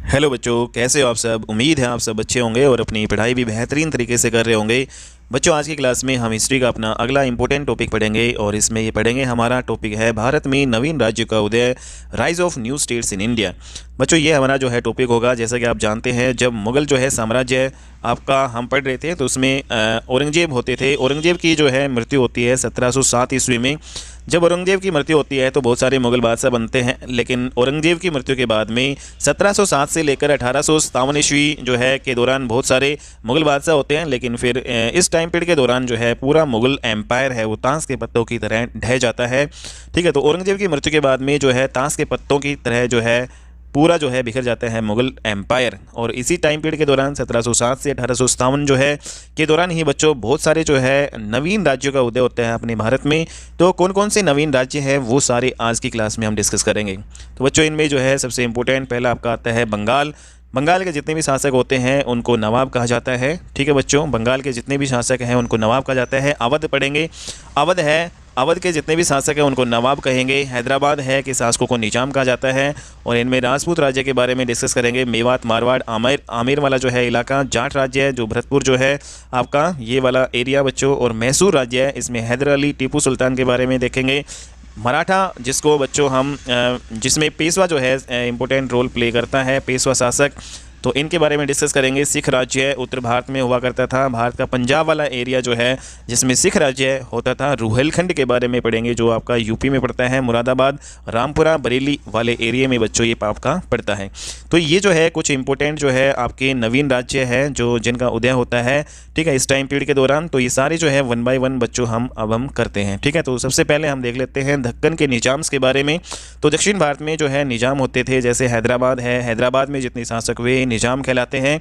Hello बच्चों, कैसे हो आप सब। उम्मीद है आप सब अच्छे होंगे और अपनी पढ़ाई भी बेहतरीन तरीके से कर रहे होंगे। बच्चों, आज की क्लास में हम हिस्ट्री का अपना अगला इंपॉर्टेंट टॉपिक पढ़ेंगे और इसमें ये पढ़ेंगे, हमारा टॉपिक है भारत में नवीन राज्य का उदय, rise of new states in India. बच्चों, ये हमारा जो है टॉपिक होगा। जैसा कि आप जानते हैं, जब मुग़ल जो है साम्राज्य आपका हम पढ़ रहे थे तो उसमें औरंगजेब होते थे। औरंगजेब की जो है मृत्यु होती है 1707 ईस्वी में। जब औरंगजेब की मृत्यु होती है तो बहुत सारे मुग़ल बादशाह बनते हैं, लेकिन औरंगजेब की मृत्यु के बाद में 1707 से लेकर 1857 ईस्वी जो है के दौरान बहुत सारे मुग़ल बादशाह होते हैं। लेकिन फिर इस टाइम पीरियड के दौरान जो है पूरा मुग़ल एम्पायर है वो ताश के पत्तों की तरह ढह जाता है। ठीक है, तो औरंगजेब की मृत्यु के बाद में जो है ताश के पत्तों की तरह जो है पूरा जो है बिखर जाता है मुग़ल एम्पायर। और इसी टाइम पीरियड के दौरान 1707 से 1857 जो है के दौरान ही बच्चों बहुत सारे जो है नवीन राज्यों का उदय होता है अपने भारत में। तो कौन कौन से नवीन राज्य हैं वो सारे आज की क्लास में हम डिस्कस करेंगे। तो बच्चों, इनमें जो है सबसे इंपॉर्टेंट पहला आपका आता है बंगाल। बंगाल के जितने भी शासक होते हैं उनको नवाब कहा जाता है। ठीक है बच्चों, बंगाल के जितने भी शासक हैं उनको नवाब कहा जाता है। अवध पढ़ेंगे, अवध है, अवध के जितने भी शासक हैं उनको नवाब कहेंगे। हैदराबाद है कि शासकों को निजाम कहा जाता है। और इनमें राजपूत राज्य के बारे में डिस्कस करेंगे। मेवात, मारवाड़, आमेर वाला जो है इलाका, जाट राज्य है जो भरतपुर जो है आपका ये वाला एरिया बच्चों, और मैसूर राज्य है, इसमें हैदर अली, टीपू सुल्तान के बारे में देखेंगे। मराठा, जिसको बच्चों हम जिसमें पेशवा जो है इंपॉर्टेंट रोल प्ले करता है, पेशवा शासक, तो इनके बारे में डिस्कस करेंगे। सिख राज्य उत्तर भारत में हुआ करता था। भारत का पंजाब वाला एरिया जो है जिसमें सिख राज्य होता था। रुहेलखंड के बारे में पढ़ेंगे जो आपका यूपी में पड़ता है। मुरादाबाद, रामपुरा, बरेली वाले एरिया में बच्चों ये आपका पड़ता है। तो ये जो है कुछ इंपॉर्टेंट जो है आपके नवीन राज्य है जो जिनका उदय होता है, ठीक है, इस टाइम पीरियड के दौरान। तो ये सारे जो है 1 बाय 1 बच्चों हम करते हैं। ठीक है, तो सबसे पहले हम देख लेते हैं दक्कन के निजाम्स के बारे में। तो दक्षिण भारत में जो है निजाम होते थे, जैसे हैदराबाद है, हैदराबाद में जितने शासक हुए निजाम कहलाते हैं।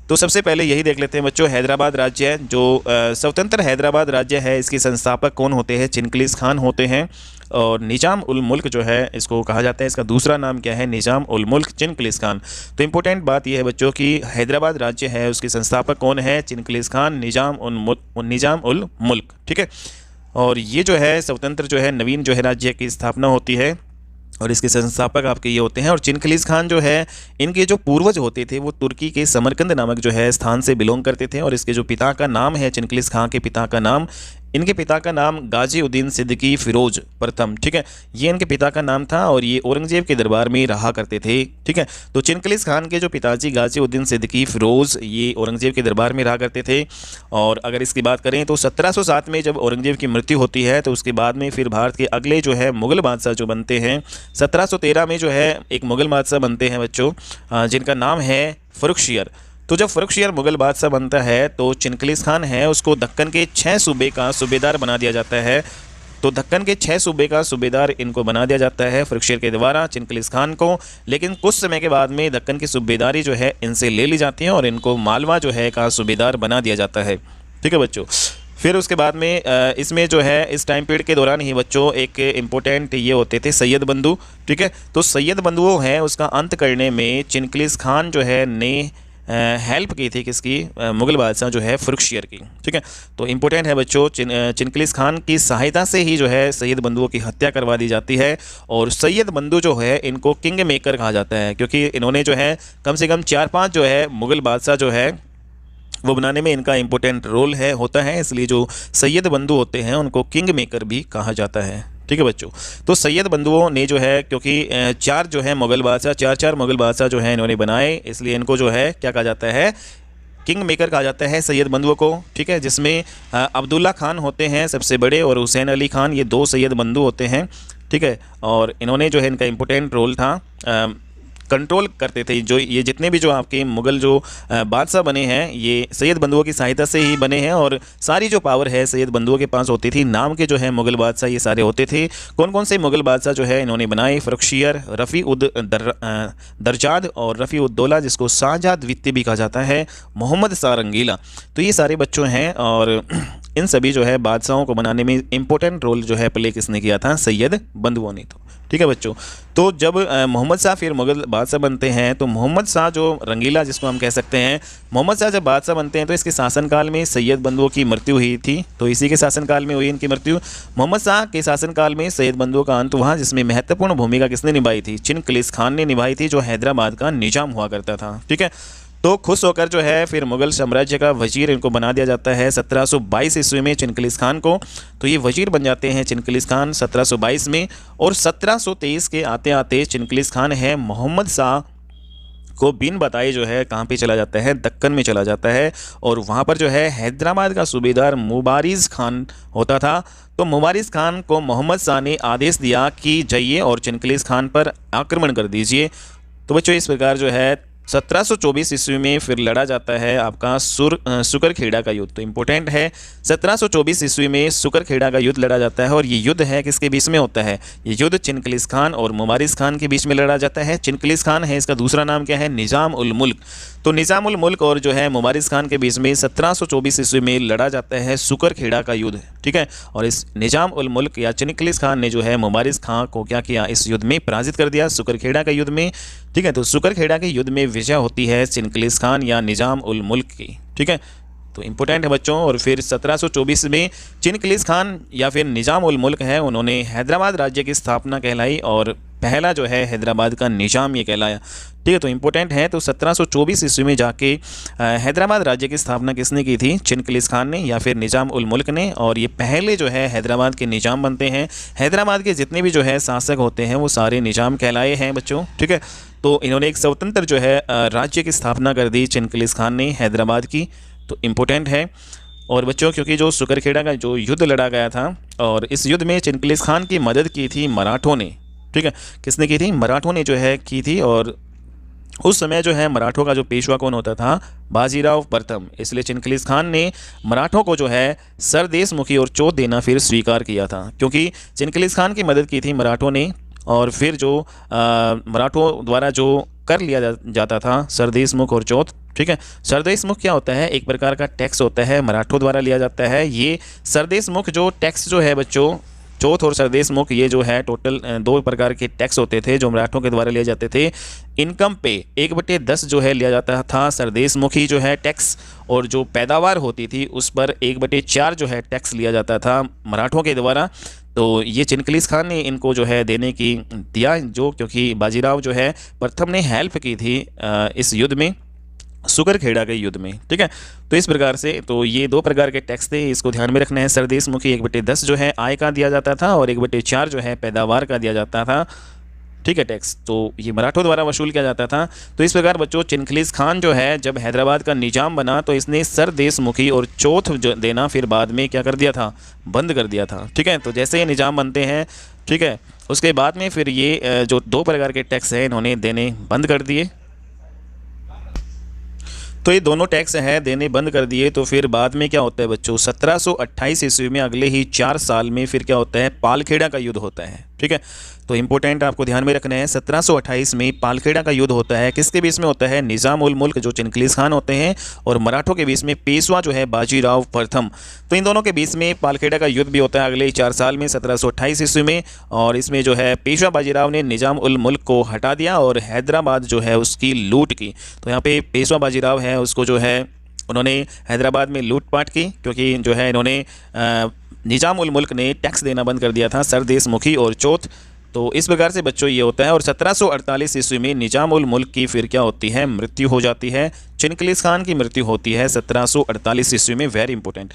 तो सबसे पहले यही देख लेते हैं बच्चों, हैदराबाद राज्य है जो स्वतंत्र हैदराबाद राज्य है, इसके संस्थापक कौन होते हैं? चिनकलिस खान होते हैं। और निजाम उल मुल्क जो है इसको कहा जाता है, इसका दूसरा नाम क्या है? निजाम उल मुल्क चिनकलिस खान। तो इंपॉर्टेंट बात यह है बच्चों कि हैदराबाद राज्य है उसके संस्थापक कौन है? चिनकलिस खान, निजाम उल मुल्क। ठीक है, और ये जो है स्वतंत्र जो है नवीन जो है राज्य की स्थापना होती है और इसके संस्थापक आपके ये होते हैं। और चिनकलिस खान जो है इनके जो पूर्वज होते थे वो तुर्की के समरकंद नामक जो है स्थान से बिलोंग करते थे। और इसके जो पिता का नाम है, चिनकलिस खान के पिता का नाम, इनके पिता का नाम गाजी उद्दीन सिद्दीकी फिरोज प्रथम। ठीक है, ये इनके पिता का नाम था और ये औरंगजेब के दरबार में रहा करते थे। ठीक है, तो चिनकलिस खान के जो पिताजी गाजी उद्दीन सिद्दीकी फिरोज ये औरंगजेब के दरबार में रहा करते थे। और अगर इसकी बात करें तो 1707 में जब औरंगजेब की मृत्यु होती है तो उसके बाद में फिर भारत के अगले जो है मुग़ल बादशाह जो बनते हैं, 1713 में जो है एक मुग़ल बादशाह बनते हैं बच्चों जिनका नाम है फर्रुखशियर। तो जब फर्रुखशियर मुग़ल बादशाह बनता है तो चिनकलिस खान है उसको दक्कन के 6 सूबे का सूबेदार बना दिया जाता है। तो दक्कन के 6 सूबे का सूबेदार इनको बना दिया जाता है फर्रुखशियर के द्वारा चिनकलिस खान को। लेकिन कुछ समय के बाद में दक्कन की सूबेदारी जो है इनसे ले ली जाती है और इनको मालवा जो है का सूबेदार बना दिया जाता है। ठीक है बच्चों, फिर उसके बाद में इसमें जो है इस टाइम पीरियड के दौरान ही बच्चों एक इम्पोर्टेंट ये होते थे सैयद बंधु। ठीक है, तो सैयद बंधुओं हैं उसका अंत करने में चिनकलिस खान जो है ने हेल्प की थी किसकी? मुग़ल बादशाह जो है फर्रुखशियर की। ठीक है, तो इंपॉर्टेंट है बच्चों, चिनकलिस खान की सहायता से ही जो है सैयद बंधुओं की हत्या करवा दी जाती है। और सैयद बंधु जो है इनको किंग मेकर कहा जाता है क्योंकि इन्होंने जो है कम से कम 4-5 जो है मुग़ल बादशाह जो है वो बनाने में इनका इंपॉर्टेंट रोल है होता है, इसलिए जो सैयद बंधु होते हैं उनको किंग मेकर भी कहा जाता है। ठीक है बच्चों, तो सैयद बंधुओं ने जो है क्योंकि 4 जो है मुग़ल बादशाह 4 मुग़ल बादशाह जो है इन्होंने बनाए, इसलिए इनको जो है क्या कहा जाता है? किंग मेकर कहा जाता है सैयद बंधुओं को। ठीक है, जिसमें अब्दुल्ला खान होते हैं सबसे बड़े और हुसैन अली खान, ये 2 सैयद बंधु होते हैं। ठीक है, और इन्होंने जो है इनका इंपॉर्टेंट रोल था, कंट्रोल करते थे। जो ये जितने भी जो आपके मुग़ल जो बादशाह बने हैं ये सैयद बंधुओं की सहायता से ही बने हैं और सारी जो पावर है सैयद बंधुओं के पास होती थी। नाम के जो है मुग़ल बादशाह ये सारे होते थे। कौन कौन से मुग़ल बादशाह जो है इन्होंने बनाए? फर्रुखशियर, रफ़ी उद दरजाद और रफ़ी उद दौला, जिसको शाहजहाँ द्वितीय भी कहा जाता है, मोहम्मद शाह रंगीला। तो ये सारे बच्चों हैं और इन सभी जो है बादशाहों को बनाने में इंपॉर्टेंट रोल जो है प्ले किसने किया था? सैयद बंधुओं ने। तो ठीक है बच्चों। तो जब मोहम्मद शाह फिर मुग़ल बादशाह बनते हैं, तो मोहम्मद शाह जो रंगीला जिसको हम कह सकते हैं, मोहम्मद शाह जब बादशाह बनते हैं तो इसके शासनकाल में सैयद बंधुओं की मृत्यु हुई थी। तो इसी के शासनकाल में हुई इनकी मृत्यु। मोहम्मद शाह के शासनकाल में सैयद बंधुओं का अंत हुआ, जिसमें महत्वपूर्ण भूमिका किसने निभाई थी? चिनकलिस खान ने निभाई थी, जो हैदराबाद का निजाम हुआ करता था। ठीक है, तो खुश होकर जो है फिर मुग़ल साम्राज्य का वजीर इनको बना दिया जाता है 1722 ईस्वी में चिनकलिस खान को। तो ये वजीर बन जाते हैं चिनकलिस खान 1722 में। और 1723 के आते आते चिनकलिस खान है मोहम्मद शाह को बिन बताए जो है कहाँ पे चला जाता है? दक्कन में चला जाता है। और वहाँ पर जो है हैदराबाद का सूबेदार मुबारिज़ खान होता था। तो मुबारिज़ खान को मोहम्मद शाह ने आदेश दिया कि जाइए और चिनकलिस खान पर आक्रमण कर दीजिए। तो बच्चों इस प्रकार जो है 1724 ईस्वी में फिर लड़ा जाता है आपका सुकरखेड़ा का युद्ध। तो इम्पोर्टेंट है, 1724 ईस्वी में सुकरखेड़ा का युद्ध लड़ा जाता है। और ये युद्ध है किसके बीच में होता है? ये युद्ध चिनकलिस खान और मुबारिज़ खान के बीच में लड़ा जाता है। चिनकलिस खान है, इसका दूसरा नाम क्या है? निज़ाम उल मुल्क। तो निज़ाम उल मुल्क और जो है मुबारिज़ खान के बीच में 1724 ईस्वी में लड़ा जाता है सुकरखेड़ा का युद्ध। ठीक है, और इस निज़ाम उल मुल्क या चिनकलिस खान ने जो है मुबारिज़ खान को क्या किया? इस युद्ध में पराजित कर दिया, सुकरखेड़ा का युद्ध में। ठीक है, तो सुकरखेड़ा के युद्ध में विजय होती है चिनकलिस खान या निज़ाम उल मुल्क की। ठीक है, तो इम्पोर्टेंट है बच्चों। और फिर 1724 में चिनकलिस खान या फिर निज़ाम उल मुल्क है, उन्होंने हैदराबाद राज्य की स्थापना कहलाई और पहला जो है हैदराबाद का निज़ाम ये कहलाया। ठीक है, तो इम्पोर्टेंट है। तो 1724 ईस्वी में जाके हैदराबाद राज्य की स्थापना किसने की थी? चिनकलिस खान ने या फिर निज़ाम उल मुल्क ने। और ये पहले जो है हैदराबाद के निज़ाम बनते हैं। हैदराबाद के जितने भी जो है शासक होते हैं वो सारे निज़ाम कहलाए हैं बच्चों। ठीक है, तो इन्होंने एक स्वतंत्र जो है राज्य की स्थापना कर दी चिनकलिस खान ने हैदराबाद की। तो इम्पोर्टेंट है। और बच्चों क्योंकि जो सुकरखेड़ा का जो युद्ध लड़ा गया था और इस युद्ध में चिनकलिस खान की मदद की थी मराठों ने। ठीक है, किसने की थी? मराठों ने जो है की थी। और उस समय जो है मराठों का जो पेशवा कौन होता था? बाजीराव प्रथम। इसलिए चिनकलिस खान ने मराठों को जो है सरदेशमुखी और चोट देना फिर स्वीकार किया था, क्योंकि चिनकलिस खान की मदद की थी मराठों ने। और फिर जो मराठों द्वारा जो कर लिया जाता था सरदेशमुख और चौथ। ठीक है, सरदेशमुख क्या होता है? एक प्रकार का टैक्स होता है, मराठों द्वारा लिया जाता है। ये सरदेशमुख जो टैक्स जो है बच्चों, चौथ और सरदेशमुख, ये जो है टोटल 2 प्रकार के टैक्स होते थे जो मराठों के द्वारा लिए जाते थे। इनकम पे 1/10 जो है लिया जाता था सरदेशमुखी जो है टैक्स, और जो पैदावार होती थी उस पर 1/4 जो है टैक्स लिया जाता था मराठों के द्वारा। तो ये चिनकलिस खान ने इनको जो है देने की दिया, जो क्योंकि बाजीराव जो है प्रथम ने हेल्प की थी इस युद्ध में, सुकरखेड़ा के युद्ध में। ठीक है, तो इस प्रकार से तो ये 2 प्रकार के टैक्स थे, इसको ध्यान में रखना है। सरदेशमुखी 1/10 जो है आय का दिया जाता था और 1/4 जो है पैदावार का दिया जाता था। ठीक है, टैक्स तो ये मराठों द्वारा वसूल किया जाता था। तो इस प्रकार बच्चों चिनकलिस खान जो है जब हैदराबाद का निजाम बना तो इसने सरदेशमुखी और चौथ जो देना फिर बाद में क्या कर दिया था? बंद कर दिया था। ठीक है, तो जैसे ये निजाम बनते हैं, ठीक है, उसके बाद में फिर ये जो 2 प्रकार के टैक्स हैं इन्होंने देने बंद कर दिए। तो ये दोनों टैक्स हैं देने बंद कर दिए। तो फिर बाद में क्या होता है बच्चों? 1728 ईस्वी में अगले ही 4 साल में फिर क्या होता है? पालखेड़ा का युद्ध होता है। ठीक है, तो इंपॉर्टेंट आपको ध्यान में रखना है। 1728 में पालखेड़ा का युद्ध होता है। किसके बीच में होता है? निज़ाम उल मुल्क जो चिनकलिस खान होते हैं और मराठों के बीच में पेशवा जो है बाजीराव प्रथम। तो इन दोनों के बीच में पालखेड़ा का युद्ध भी होता है अगले 4 साल में 1728 ईस्वी में। और इसमें जो है पेशवा बाजीराव ने निज़ाम उल मुल्क को हटा दिया और हैदराबाद जो है उसकी लूट की। तो यहाँ पे पेशवा बाजीराव है उसको जो है उन्होंने हैदराबाद में लूटपाट की, क्योंकि जो है इन्होंने निज़ाम उल मुल्क ने टैक्स देना बंद कर दिया था सरदेशमुखी और चौथ। तो इस प्रकार से बच्चों ये होता है। और 1748 ईस्वी में निज़ाम उल मुल्क की फिर क्या होती है? मृत्यु हो जाती है। चिनकलिस खान की मृत्यु होती है 1748 ईस्वी में, वेरी इंपॉर्टेंट।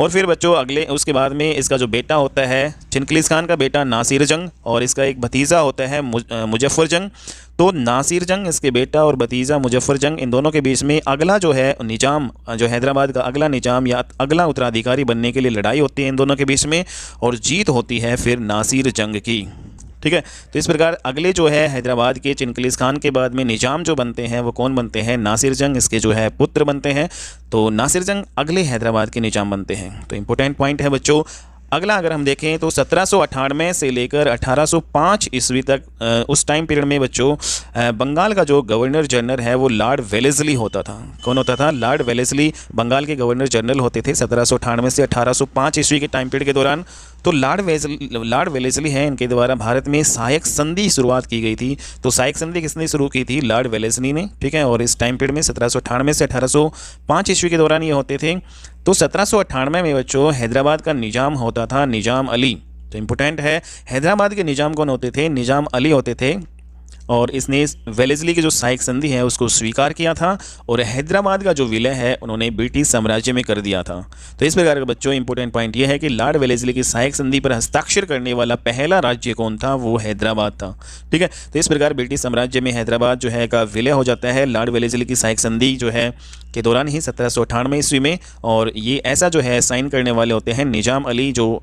और फिर बच्चों अगले उसके बाद में इसका जो बेटा होता है चिनकलिस खान का बेटा नासिर जंग, और इसका एक भतीजा होता है मुजफ्फर जंग। तो नासिर जंग इसके बेटा और भतीजा मुजफ्फर जंग, इन दोनों के बीच में अगला जो है निजाम, जो हैदराबाद का अगला निजाम या अगला उत्तराधिकारी बनने के लिए लड़ाई होती है इन दोनों के बीच में, और जीत होती है फिर नासिर जंग की। ठीक है, तो इस प्रकार अगले जो है हैदराबाद के चिनकलिस खान के बाद में निजाम जो बनते हैं वो कौन बनते हैं? नासिर जंग, इसके जो है पुत्र बनते हैं। तो नासिर जंग अगले हैदराबाद के निजाम बनते हैं। तो इंपॉर्टेंट पॉइंट है बच्चों। अगला अगर हम देखें तो 1798 से लेकर 1805 ईस्वी तक उस टाइम पीरियड में बच्चों बंगाल का जो गवर्नर जनरल है वो लॉर्ड वेलेस्ली होता था। कौन होता था? लॉर्ड वेलेस्ली बंगाल के गवर्नर जनरल होते थे 1798 से 1805 ईस्वी के टाइम पीरियड के दौरान। तो लॉर्ड वेलेस्ली हैं, इनके द्वारा भारत में सहायक संधि शुरुआत की गई थी। तो सहायक संधि किसने शुरू की थी? लॉर्ड वेलेस्ली ने, ठीक है। और इस टाइम पीरियड में 1798 से 1805 ईस्वी के दौरान ये होते थे। तो 1798 में बच्चों हैदराबाद का निजाम होता था निजाम अली। तो इम्पोर्टेंट है, हैदराबाद के निजाम कौन होते थे? निजाम अली होते थे। और इसने वेलेस्ली की जो सहायक संधि है उसको स्वीकार किया था और हैदराबाद का जो विलय है उन्होंने ब्रिटिश साम्राज्य में कर दिया था। तो इस प्रकार के बच्चों इंपॉर्टेंट पॉइंट ये है कि लॉर्ड वेलेस्ली की सहायक संधि पर हस्ताक्षर करने वाला पहला राज्य कौन था? वो हैदराबाद था, ठीक है। तो इस प्रकार ब्रिटिश साम्राज्य में हैदराबाद जो है का विलय हो जाता है लॉर्ड वेलेस्ली की सहायक संधि जो है के दौरान ही 1798 ईस्वी में। और ये ऐसा जो है साइन करने वाले होते हैं निजाम अली, जो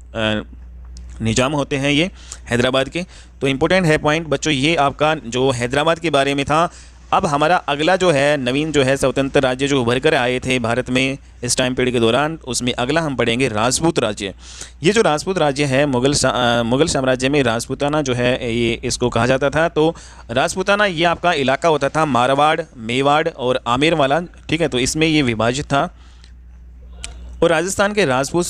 निजाम होते हैं ये हैदराबाद के। तो इम्पोर्टेंट है पॉइंट बच्चों, ये आपका जो हैदराबाद के बारे में था। अब हमारा अगला जो है नवीन जो है स्वतंत्र राज्य जो उभर कर आए थे भारत में इस टाइम पीरियड के दौरान, उसमें अगला हम पढ़ेंगे राजपूत राज्य। ये जो राजपूत राज्य है मुगल साम्राज्य में राजपूताना जो है ये इसको कहा जाता था। तो राजपूताना ये आपका इलाका होता था मारवाड़, मेवाड़ और आमेर वाला, ठीक है। तो इसमें ये विभाजित था। और राजस्थान के राजपूत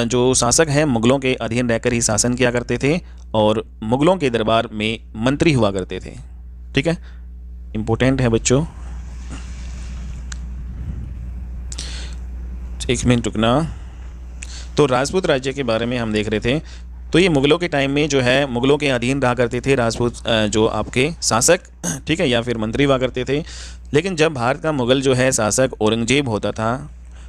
जो शासक हैं मुगलों के अधीन रहकर ही शासन किया करते थे और मुगलों के दरबार में मंत्री हुआ करते थे, ठीक है। इम्पोर्टेंट है बच्चों, एक मिनट रुकना। तो राजपूत राज्य के बारे में हम देख रहे थे। तो ये मुगलों के टाइम में जो है मुगलों के अधीन रहा करते थे राजपूत जो आपके शासक, ठीक है, या फिर मंत्री हुआ करते थे। लेकिन जब भारत का मुगल जो है शासक औरंगजेब होता था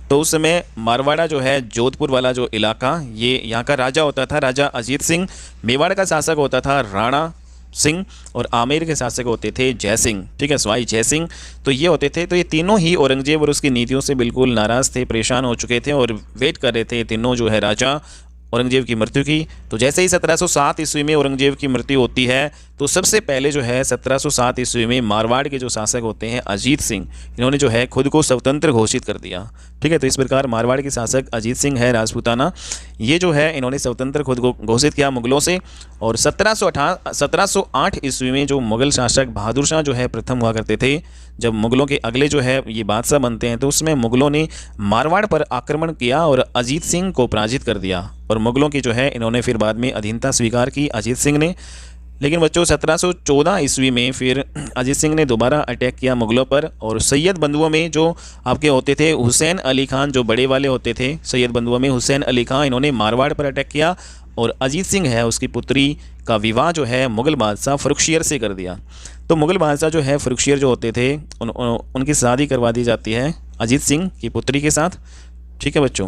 तो उस समय मारवाड़ा जो है जोधपुर वाला जो इलाका, ये यहाँ का राजा होता था राजा अजीत सिंह। मेवाड़ का शासक होता था राणा सिंह और आमेर के शासक होते थे जय सिंह, ठीक है, सवाई जय सिंह। तो ये होते थे। तो ये तीनों ही औरंगजेब और उसकी नीतियों से बिल्कुल नाराज़ थे, परेशान हो चुके थे और वेट कर रहे थे तीनों जो है राजा औरंगजेब की मृत्यु की। तो जैसे ही 1707 ईस्वी में औरंगजेब की मृत्यु होती है तो सबसे पहले जो है 1707 ईस्वी में मारवाड़ के जो शासक होते हैं अजीत सिंह, इन्होंने जो है खुद को स्वतंत्र घोषित कर दिया, ठीक है। तो इस प्रकार मारवाड़ के शासक अजीत सिंह है राजपूताना, ये जो है इन्होंने स्वतंत्र खुद को घोषित किया मुगलों से। और 1708 ईस्वी में जो मुगल शासक बहादुर शाह जो है प्रथम हुआ करते थे, जब मुगलों के अगले जो है ये बादशाह बनते हैं तो उसमें मुगलों ने मारवाड़ पर आक्रमण किया और अजीत सिंह को पराजित कर दिया। और मुगलों की जो है इन्होंने फिर बाद में अधीनता स्वीकार की अजीत सिंह ने। लेकिन बच्चों 1714 ईस्वी में फिर अजीत सिंह ने दोबारा अटैक किया मुगलों पर। और सैयद बंधुओं में जो आपके होते थे हुसैन अली खान, जो बड़े वाले होते थे सैयद बंधुओं में हुसैन अली खान, इन्होंने मारवाड़ पर अटैक किया और अजीत सिंह है उसकी पुत्री का विवाह जो है मुगल बादशाह फरुखशियर से कर दिया। तो मुगल बादशाह जो है फरुखशियर जो होते थे उनकी शादी करवा दी जाती है अजीत सिंह की पुत्री के साथ, ठीक है बच्चों।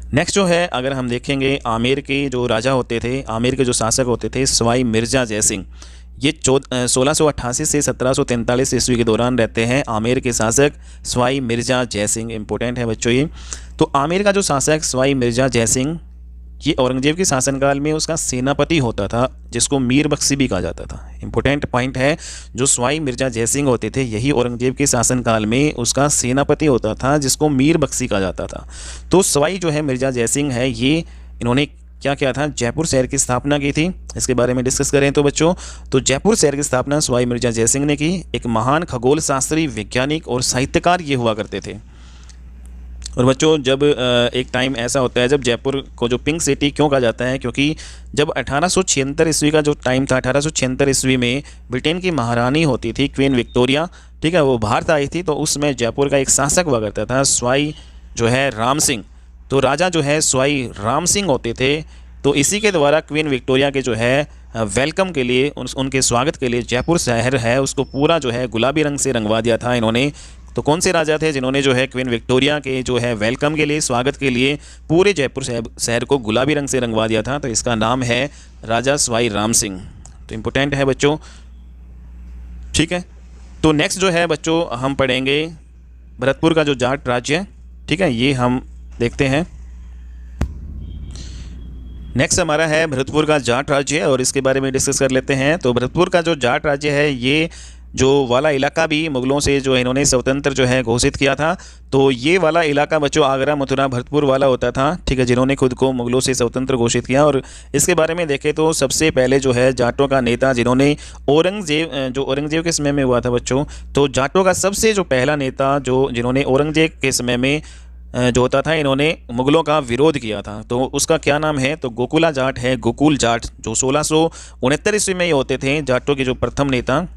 नेक्स्ट जो है अगर हम देखेंगे आमेर के जो राजा होते थे, आमेर के जो शासक होते थे सवाई मिर्जा जय सिंह, ये 1688 से 1743 ईस्वी के दौरान रहते हैं आमेर के शासक सवाई मिर्जा जय सिंह। इंपॉर्टेंट है बच्चों ये। तो आमेर का जो शासक सवाई मिर्जा जय सिंह ये औरंगजेब के शासनकाल में उसका सेनापति होता था, जिसको मीर बख्शी भी कहा जाता था। इंपॉर्टेंट पॉइंट है, जो सवाई मिर्जा जय सिंह होते थे यही औरंगजेब के शासनकाल में उसका सेनापति होता था, जिसको मीर बख्शी कहा जाता था। तो सवाई जो है मिर्जा जय सिंह है, ये इन्होंने क्या किया था? जयपुर शहर की स्थापना की थी। इसके बारे में डिस्कस करें तो बच्चों, तो जयपुर शहर की स्थापना सवाई मिर्जा जय सिंह ने की। एक महान खगोल शास्त्री, वैज्ञानिक और साहित्यकार ये हुआ करते थे। और बच्चों जब एक टाइम ऐसा होता है जब जयपुर को जो पिंक सिटी क्यों कहा जाता है, क्योंकि जब 1876 ईस्वी का जो टाइम था, 1876 ईस्वी में ब्रिटेन की महारानी होती थी क्वीन विक्टोरिया, ठीक है, वो भारत आई थी। तो उसमें जयपुर का एक शासक हुआ करता था सवाई जो है राम सिंह। तो राजा जो है सवाई राम सिंह होते थे। तो इसी के द्वारा क्वीन विक्टोरिया के जो है वेलकम के लिए, उनके स्वागत के लिए जयपुर शहर है उसको पूरा जो है गुलाबी रंग से रंगवा दिया था इन्होंने। तो कौन से राजा थे जिन्होंने जो है क्वीन विक्टोरिया के जो है वेलकम के लिए, स्वागत के लिए पूरे जयपुर शहर को गुलाबी रंग से रंगवा दिया था? तो इसका नाम है राजा सवाई राम सिंह। तो इम्पोर्टेंट है बच्चों, ठीक है। तो नेक्स्ट जो है बच्चों हम पढ़ेंगे भरतपुर का जो जाट राज्य है, ठीक है, ये हम देखते हैं। नेक्स्ट हमारा है भरतपुर का जाट राज्य और इसके बारे में डिस्कस कर लेते हैं। तो भरतपुर का जो जाट राज्य है, ये जो वाला इलाका भी मुगलों से जो इन्होंने स्वतंत्र जो है घोषित किया था। तो ये वाला इलाका बच्चों आगरा, मथुरा, भरतपुर वाला होता था, ठीक है, जिन्होंने खुद को मुगलों से स्वतंत्र घोषित किया। और इसके बारे में देखें तो सबसे पहले जो है जाटों का नेता, जिन्होंने औरंगजेब के समय में हुआ था बच्चों, तो जाटों का सबसे जो पहला नेता जिन्होंने औरंगजेब के समय में जो होता था, इन्होंने मुगलों का विरोध किया था। तो उसका क्या नाम है, तो गोकुला जाट है, गोकुल जाट, जो 1669 ईस्वी में ये होते थे, जाटों के जो प्रथम नेता,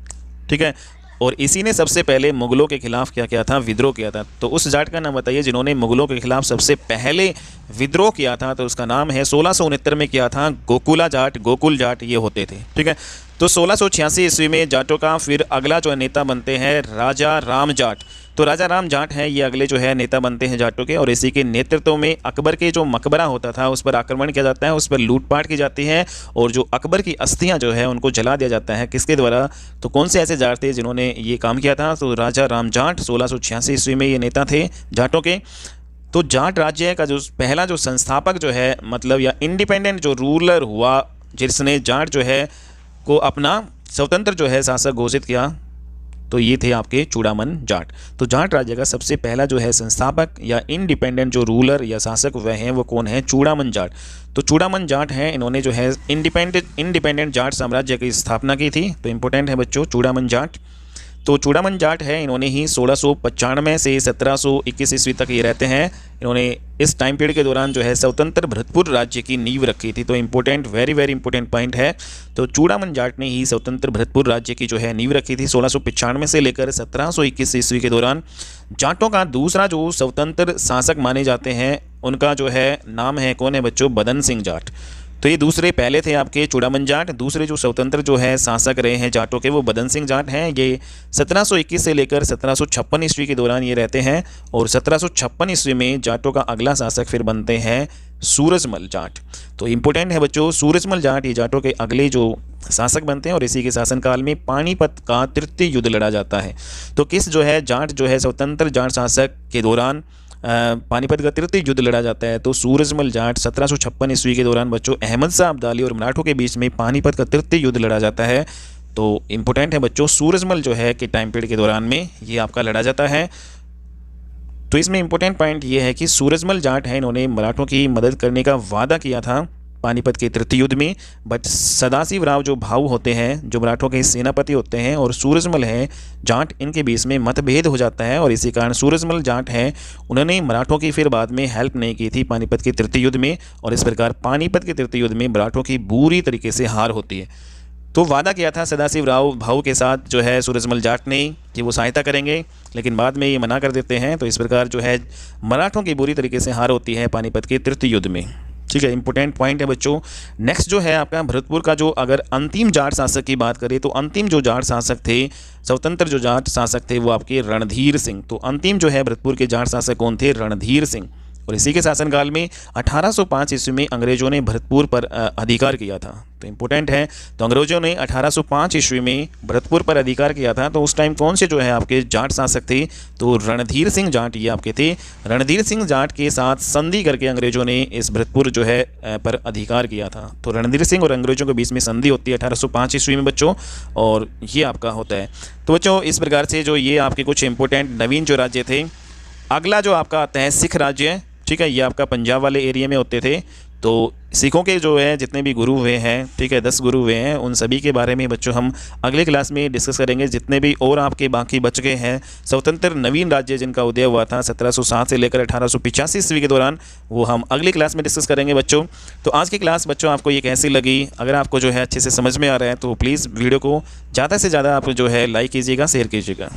ठीक है। और इसी ने सबसे पहले मुगलों के खिलाफ क्या किया था, विद्रोह किया था। तो उस जाट का नाम बताइए जिन्होंने मुगलों के खिलाफ सबसे पहले विद्रोह किया था। तो उसका नाम है 1669 में किया था, गोकुला जाट, गोकुल जाट ये होते थे, ठीक है। तो 1686 ईस्वी में जाटों का फिर अगला जो नेता बनते हैं राजा राम जाट। तो राजा राम जाट हैं ये अगले जो है नेता बनते हैं जाटों के, और इसी के नेतृत्व में अकबर के जो मकबरा होता था उस पर आक्रमण किया जाता है, उस पर लूटपाट की जाती है, और जो अकबर की अस्थियां जो है उनको जला दिया जाता है। किसके द्वारा, तो कौन से ऐसे जाट थे जिन्होंने ये काम किया था, तो राजा राम जाट 1686 ईस्वी में ये नेता थे जाटों के। तो जाट राज्य का जो पहला जो संस्थापक जो है, मतलब या इंडिपेंडेंट जो रूलर हुआ, जिसने जाट जो है को अपना स्वतंत्र जो है शासक घोषित किया, तो ये थे आपके चूड़ामन जाट। तो जाट राज्य का सबसे पहला जो है संस्थापक या इंडिपेंडेंट जो रूलर या शासक वह हैं, वो कौन है, चूड़ामन जाट। तो चूड़ामन जाट हैं, इन्होंने जो है इंडिपेंडेंट जाट साम्राज्य की स्थापना की थी। तो इंपॉर्टेंट है बच्चों चूड़ामन जाट। तो चूड़ामन जाट है, इन्होंने ही 1695 से 1721 ईस्वी तक ये रहते हैं। इन्होंने इस टाइम पीरियड के दौरान जो है स्वतंत्र भरतपुर राज्य की नींव रखी थी। तो important, very very important point है। तो चूड़ामन जाट ने ही स्वतंत्र भरतपुर राज्य की जो है नींव रखी थी 1695 से लेकर 1721 ईस्वी के दौरान। जाटों का दूसरा जो स्वतंत्र शासक माने जाते हैं, उनका जो है नाम है, कौन है बच्चों, बदन सिंह जाट। तो ये दूसरे, पहले थे आपके चूड़ामन जाट, दूसरे जो स्वतंत्र जो है शासक रहे हैं जाटों के, वो बदन सिंह जाट हैं। ये 1721 से लेकर 1756 ईस्वी के दौरान ये रहते हैं, और 1756 ईस्वी में जाटों का अगला शासक फिर बनते हैं सूरजमल जाट। तो इंपॉर्टेंट है बच्चों सूरजमल जाट, ये जाटों के अगले जो शासक बनते हैं, और इसी के शासनकाल में पानीपत का तृतीय युद्ध लड़ा जाता है। तो किस जो है जाट जो है स्वतंत्र जाट शासक के दौरान पानीपत का तृतीय युद्ध लड़ा जाता है, तो सूरजमल जाट 1756 ईस्वी के दौरान बच्चों अहमद शाह अब्दाली और मराठों के बीच में पानीपत का तृतीय युद्ध लड़ा जाता है। तो इंपॉर्टेंट है बच्चों सूरजमल जो है कि टाइम पीरियड के दौरान में ये आपका लड़ा जाता है। तो इसमें इंपॉर्टेंट पॉइंट ये है कि सूरजमल जाट है, इन्होंने मराठों की मदद करने का वादा किया था पानीपत के तृतीय युद्ध में, बट सदाशिव राव जो भाऊ होते हैं, जो मराठों के सेनापति होते हैं, और सूरजमल है जाट, इनके बीच में मतभेद हो जाता है, और इसी कारण सूरजमल जाट हैं उन्होंने मराठों की फिर बाद में हेल्प नहीं की थी पानीपत के तृतीय युद्ध में, और इस प्रकार पानीपत के तृतीय युद्ध में मराठों की बुरी तरीके से हार होती है। तो वादा किया था सदाशिव राव भाऊ के साथ जो है सूरजमल जाट ने कि वो सहायता करेंगे, लेकिन बाद में ये मना कर देते हैं। तो इस प्रकार जो है मराठों की बुरी तरीके से हार होती है पानीपत के तृतीय युद्ध में, ठीक है। इंपॉर्टेंट पॉइंट है बच्चों। नेक्स्ट जो है आपका भरतपुर का जो अगर अंतिम जाट शासक की बात करें, तो अंतिम जो जाट शासक थे, स्वतंत्र जो जाट शासक थे, वो आपके रणधीर सिंह। तो अंतिम जो है भरतपुर के जाट शासक कौन थे, रणधीर सिंह। और इसी के शासनकाल में 1805 ईस्वी में अंग्रेजों ने भरतपुर पर अधिकार किया था। तो इंपॉर्टेंट है, तो अंग्रेजों ने 1805 ईस्वी में भरतपुर पर अधिकार किया था। तो उस टाइम कौन से जो है आपके जाट शासक थे, तो रणधीर सिंह जाट ये आपके थे। रणधीर सिंह जाट के साथ संधि करके अंग्रेजों ने इस भरतपुर जो है पर अधिकार किया था। तो रणधीर सिंह और अंग्रेजों के बीच में संधि होती है 1805 ईस्वी में बच्चों, और ये आपका होता है। तो बच्चों इस प्रकार से जो ये आपके कुछ इंपॉर्टेंट नवीन जो राज्य थे। अगला जो आपका आता है सिख राज्य, ठीक है, ये आपका पंजाब वाले एरिया में होते थे। तो सिखों के जो है जितने भी गुरु हुए हैं, ठीक है, 10 गुरु हुए हैं, उन सभी के बारे में बच्चों हम अगले क्लास में डिस्कस करेंगे। जितने भी और आपके बाकी बच गए हैं स्वतंत्र नवीन राज्य जिनका उदय हुआ था 1707 से लेकर 1885 ईस्वी के दौरान, वो हम अगली क्लास में डिस्कस करेंगे बच्चों। तो आज की क्लास बच्चों आपको ये कैसी लगी? अगर आपको जो है अच्छे से समझ में आ रहा है तो प्लीज़ वीडियो को ज़्यादा से ज़्यादा आप जो है लाइक कीजिएगा, शेयर कीजिएगा।